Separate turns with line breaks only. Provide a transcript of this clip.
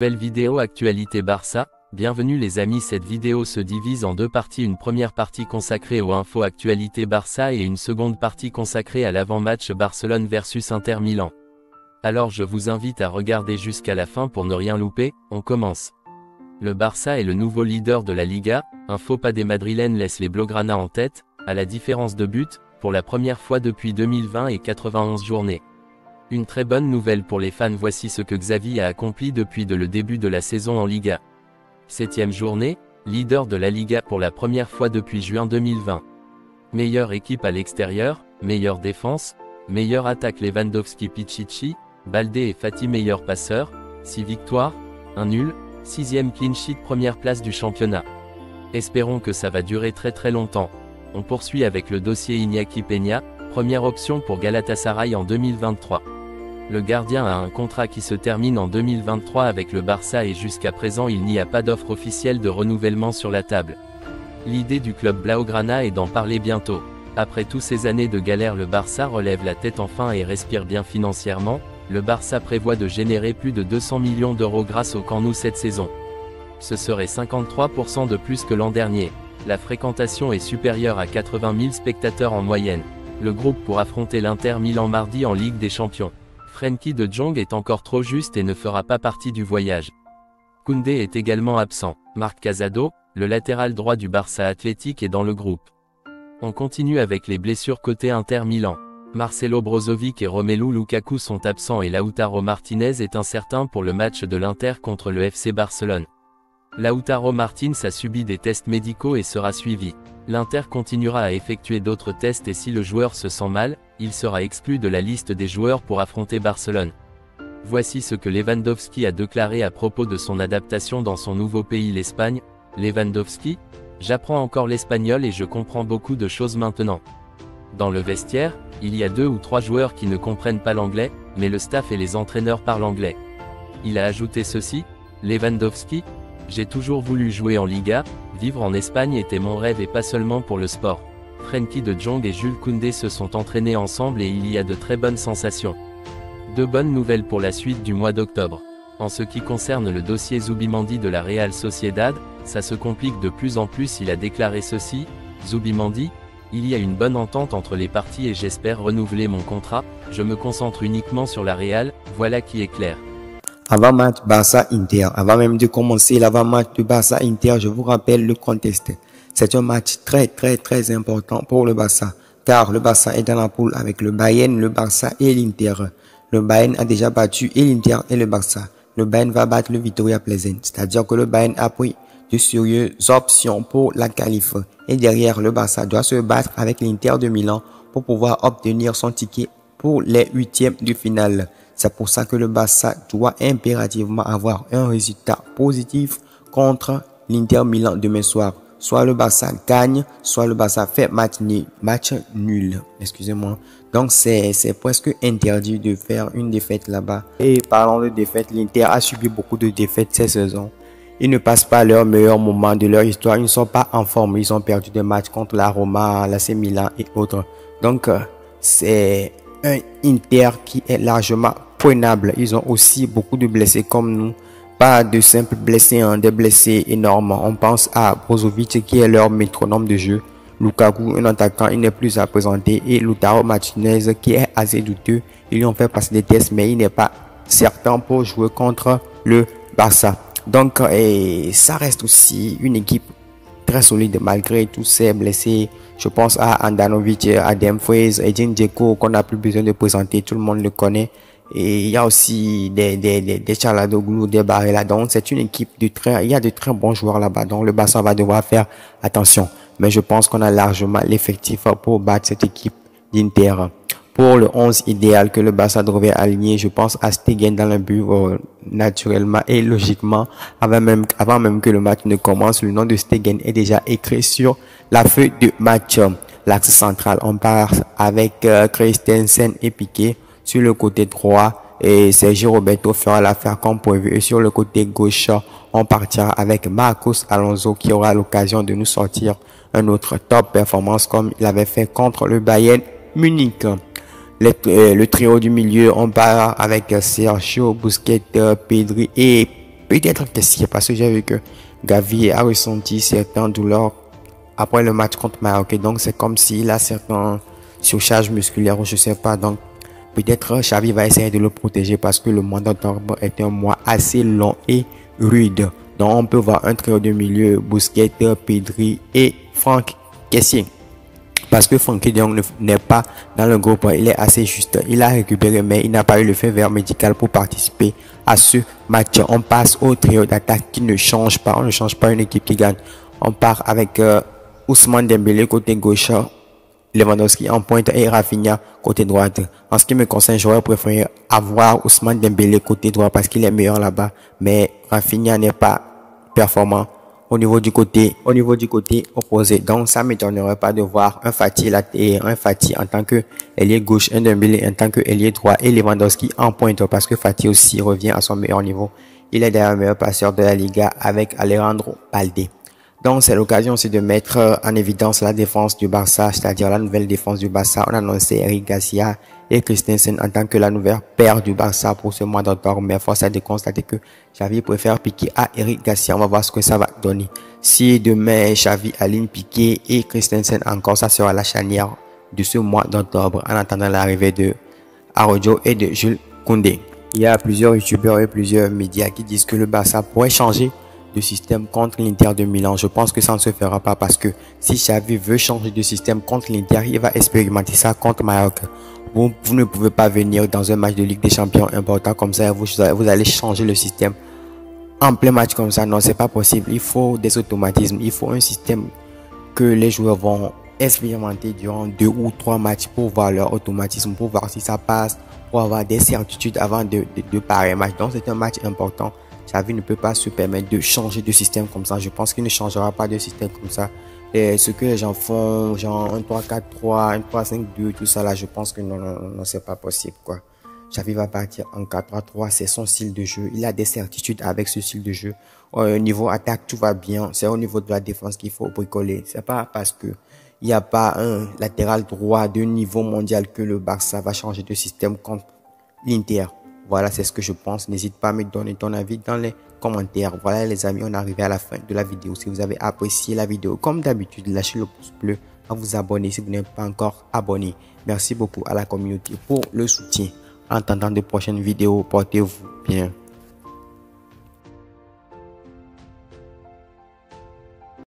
Belle vidéo actualité Barça, bienvenue les amis, cette vidéo se divise en deux parties, une première partie consacrée aux infos actualité Barça et une seconde partie consacrée à l'avant-match Barcelone versus Inter Milan. Alors je vous invite à regarder jusqu'à la fin pour ne rien louper, on commence. Le Barça est le nouveau leader de la Liga, un faux pas des Madrilènes laisse les Blaugrana en tête, à la différence de but, pour la première fois depuis 2020 et 91 journées. Une très bonne nouvelle pour les fans, voici ce que Xavi a accompli depuis le début de la saison en Liga. 7e journée, leader de la Liga pour la première fois depuis juin 2020. Meilleure équipe à l'extérieur, meilleure défense, meilleure attaque Lewandowski, Pichichi, Baldé et Fati meilleur passeur, 6 victoires, 1 nul, 6e clean sheet, première place du championnat. Espérons que ça va durer très longtemps. On poursuit avec le dossier Iñaki Peña, première option pour Galatasaray en 2023. Le gardien a un contrat qui se termine en 2023 avec le Barça et jusqu'à présent il n'y a pas d'offre officielle de renouvellement sur la table. L'idée du club Blaugrana est d'en parler bientôt. Après toutes ces années de galère, le Barça relève la tête enfin et respire bien financièrement. Le Barça prévoit de générer plus de 200 millions d'euros grâce au Camp Nou cette saison. Ce serait 53% de plus que l'an dernier. La fréquentation est supérieure à 80 000 spectateurs en moyenne. Le groupe pour affronter l'Inter Milan mardi en Ligue des Champions. Frenkie de Jong est encore trop juste et ne fera pas partie du voyage. Koundé est également absent. Marc Casado, le latéral droit du Barça Athletic, est dans le groupe. On continue avec les blessures côté Inter Milan. Marcelo Brozovic et Romelu Lukaku sont absents et Lautaro Martinez est incertain pour le match de l'Inter contre le FC Barcelone. Lautaro Martins a subi des tests médicaux et sera suivi. L'Inter continuera à effectuer d'autres tests et si le joueur se sent mal, il sera exclu de la liste des joueurs pour affronter Barcelone. Voici ce que Lewandowski a déclaré à propos de son adaptation dans son nouveau pays, l'Espagne. Lewandowski: j'apprends encore l'espagnol et je comprends beaucoup de choses maintenant. Dans le vestiaire, il y a 2 ou 3 joueurs qui ne comprennent pas l'anglais, mais le staff et les entraîneurs parlent anglais. Il a ajouté ceci: Lewandowski: j'ai toujours voulu jouer en Liga, vivre en Espagne était mon rêve et pas seulement pour le sport. Frenkie de Jong et Jules Koundé se sont entraînés ensemble et il y a de très bonnes sensations. De bonnes nouvelles pour la suite du mois d'octobre. En ce qui concerne le dossier Zubimendi de la Real Sociedad, ça se complique de plus en plus, il a déclaré ceci: Zubimendi: il y a une bonne entente entre les parties et j'espère renouveler mon contrat, je me concentre uniquement sur la Real, voilà qui est clair.
Avant-match Barça-Inter, avant même de commencer l'avant-match du Barça-Inter, je vous rappelle le contexte. C'est un match très important pour le Barça, car le Barça est dans la poule avec le Bayern, le Barça et l'Inter. Le Bayern a déjà battu et l'Inter et le Barça. Le Bayern va battre le Vitória Pleasant, c'est-à-dire que le Bayern a pris de sérieuses options pour la qualif. Et derrière, le Barça doit se battre avec l'Inter de Milan pour pouvoir obtenir son ticket pour les 8e de finale. C'est pour ça que le Barça doit impérativement avoir un résultat positif contre l'Inter Milan demain soir. Soit le Barça gagne, soit le Barça fait match nul. Excusez-moi. Donc c'est presque interdit de faire une défaite là-bas. Et parlant de défaite, l'Inter a subi beaucoup de défaites cette saison. Ils ne passent pas leur meilleur moment de leur histoire. Ils ne sont pas en forme. Ils ont perdu des matchs contre la Roma, l'AC Milan et autres. Donc c'est un Inter qui est largement prenable. Ils ont aussi beaucoup de blessés comme nous. Pas de simples blessés, des blessés énormes. On pense à Brozovic qui est leur métronome de jeu. Lukaku, un attaquant, il n'est plus à présenter. Et Lautaro Martinez qui est assez douteux. Ils lui ont fait passer des tests mais il n'est pas certain pour jouer contre le Barça. Donc ça reste aussi une équipe très solide malgré tous ces blessés. Je pense à Andanovic, à Dumfries, Edin Dzeko qu'on n'a plus besoin de présenter, tout le monde le connaît. Et il y a aussi des Çalhanoğlu, des Barella. Donc c'est une équipe il y a de très bons joueurs là-bas. Donc le Barça va devoir faire attention. Mais je pense qu'on a largement l'effectif pour battre cette équipe d'Inter. Pour le 11 idéal que le Barça devrait aligner, je pense à Stegen dans le but naturellement et logiquement. Avant même que le match ne commence, le nom de Stegen est déjà écrit sur la feuille de match. L'axe central, on part avec Christensen et Piqué. Sur le côté droit, et Sergio Roberto fera l'affaire comme prévu. Et sur le côté gauche, on partira avec Marcos Alonso qui aura l'occasion de nous sortir un autre top performance comme il avait fait contre le Bayern Munich. Le trio du milieu, on part avec Sergio Busquets, Pedri et peut-être testé parce que j'ai vu que Gavi a ressenti certaines douleurs après le match contre Maroc. Donc c'est comme s'il a certaines surcharges musculaires ou je sais pas. Donc peut-être Xavi va essayer de le protéger parce que le mois d'octobre est un mois assez long et rude. Donc on peut voir un trio de milieu, Busquets, Pedri et Franck Kessié. Parce que Frenkie de Jong n'est pas dans le groupe, il est assez juste. Il a récupéré, mais il n'a pas eu le feu vert médical pour participer à ce match. On passe au trio d'attaque qui ne change pas. On ne change pas une équipe qui gagne. On part avec Ousmane Dembélé côté gauche, Lewandowski en pointe et Rafinha côté droite. En ce qui me concerne, j'aurais préféré avoir Ousmane Dembélé côté droit parce qu'il est meilleur là-bas. Mais Rafinha n'est pas performant au niveau du côté opposé. Donc ça m'étonnerait pas de voir un Fati en tant que ailier gauche, un Dembélé en tant que ailier droit et Lewandowski en pointe parce que Fati aussi revient à son meilleur niveau. Il est d'ailleurs le meilleur passeur de la Liga avec Alejandro Balde. Donc c'est l'occasion aussi de mettre en évidence la défense du Barça, c'est-à-dire la nouvelle défense du Barça. On a annoncé Eric Garcia et Christensen en tant que la nouvelle paire du Barça pour ce mois d'octobre. Mais force est de constater que Xavi préfère Piqué à Eric Garcia. On va voir ce que ça va donner. Si demain Xavi aligne Piqué et Christensen encore, ça sera la charnière de ce mois d'octobre en attendant l'arrivée de Araujo et de Jules Koundé. Il y a plusieurs youtubeurs et plusieurs médias qui disent que le Barça pourrait changer de système contre l'Inter de Milan. Je pense que ça ne se fera pas parce que si Xavi veut changer de système contre l'Inter, il va expérimenter ça contre Maroc. Vous ne pouvez pas venir dans un match de Ligue des Champions important comme ça et vous allez changer le système en plein match comme ça. Non, c'est pas possible. Il faut des automatismes. Il faut un système que les joueurs vont expérimenter durant 2 ou 3 matchs pour voir leur automatisme, pour voir si ça passe, pour avoir des certitudes avant de pareils matchs. Donc c'est un match important. Xavi ne peut pas se permettre de changer de système comme ça. Je pense qu'il ne changera pas de système comme ça. Et ce que les gens font, genre 1-3-4-3, 1-3-5-2, tout ça là, je pense que non, c'est pas possible, quoi. Xavi va partir en 4-3-3, c'est son style de jeu. Il a des certitudes avec ce style de jeu. Au niveau attaque, tout va bien. C'est au niveau de la défense qu'il faut bricoler. C'est pas parce que il n'y a pas un latéral droit de niveau mondial que le Barça va changer de système contre l'Inter. Voilà, c'est ce que je pense. N'hésite pas à me donner ton avis dans les commentaires. Voilà les amis, on est arrivé à la fin de la vidéo. Si vous avez apprécié la vidéo, comme d'habitude, lâchez le pouce bleu, à vous abonner si vous n'êtes pas encore abonné. Merci beaucoup à la communauté pour le soutien. En attendant de prochaines vidéos, portez-vous bien.